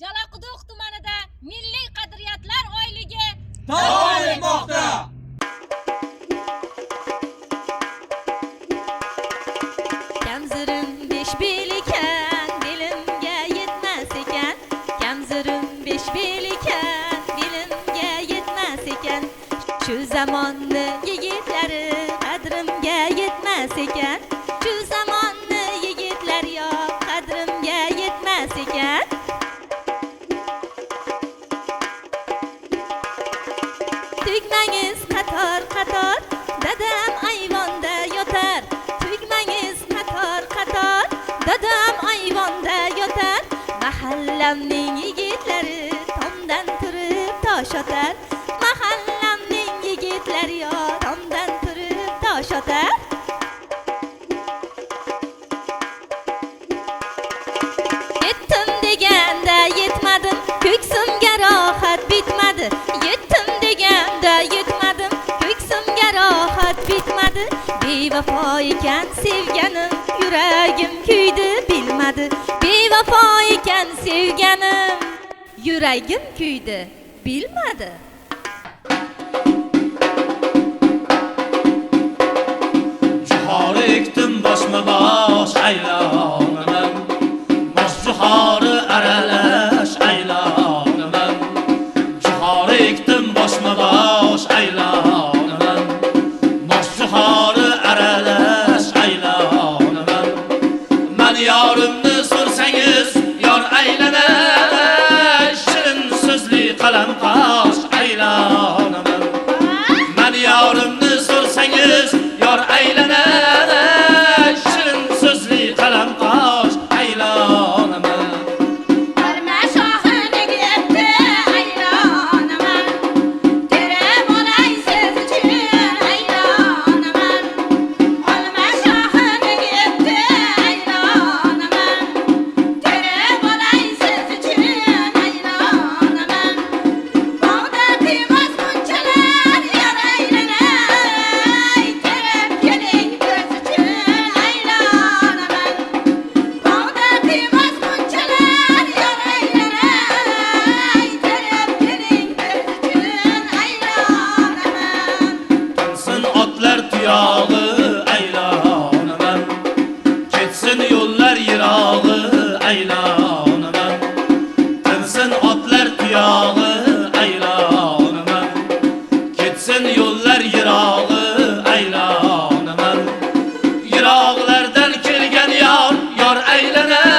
Jalaquduq tumanida Milliy qadriyatlar oyligi davom etmoqda. Kamzirim 5 bel ekan, belimga yetmas ekan. Kamzirim 5 bel ekan, belimga yetmas ekan. Shu zamonni yigitlari qadrimga yetmas ekan. Shu zamonni yigitlar yo qadrimga yetmas ekan. Tugmangiz qator qator, dadam ayvonda yotar. Tugmangiz qator qator, dadam ayvonda yotar. Mahallamning yigitlari tomdan turib tosh otar. Mahallamning yigitlari yo tomdan turib tosh otar. Yetdim deganda yetmadim, ko'ksimga rohat bitmadi. Yetdim deganda yetmadim, ko'ksimga rohat bitmadi. Bevafo ekan sevganim, yuragim kuydi bilmadi. Bevafo ekan sevganim, yuragim kuydi bilmadi. Juhori ekdim boshma bosh aylonaman. Bosh juhori aralash aylonaman. Juhori ekdim boshma bosh aylonaman. Bosh juhori aralash aylonaman. Men yorimni so'rsangiz yor aylanash. Shirin so'zli qalam qosh aylonaman. Men yorimni so'rsangiz yor aylanash. Shirin so'zli qalam qosh aylonaman. Olma shoxiniga yetdi aylonaman. Tere bo'lay siz uchun aylonaman. Olma shoxiniga yetdi aylonaman. Tere bo'lay siz uchun aylonaman. Bog'da qiymas bunchalar yor aylanay. Terib keling biz uchun aylonaman. Bog'da qiymas bunchalar yor aylanay. Terib keling biz uchun aylonaman. Ketsin otlar tuyog'i aylonaman. Ketsin yo'llar yirog'i aylonaman. Ketsin otlar tuyog'i aylonaman. Ketsin yo'llar yirog'i aylonaman. Yiroqlardan kelgan yor aylanar.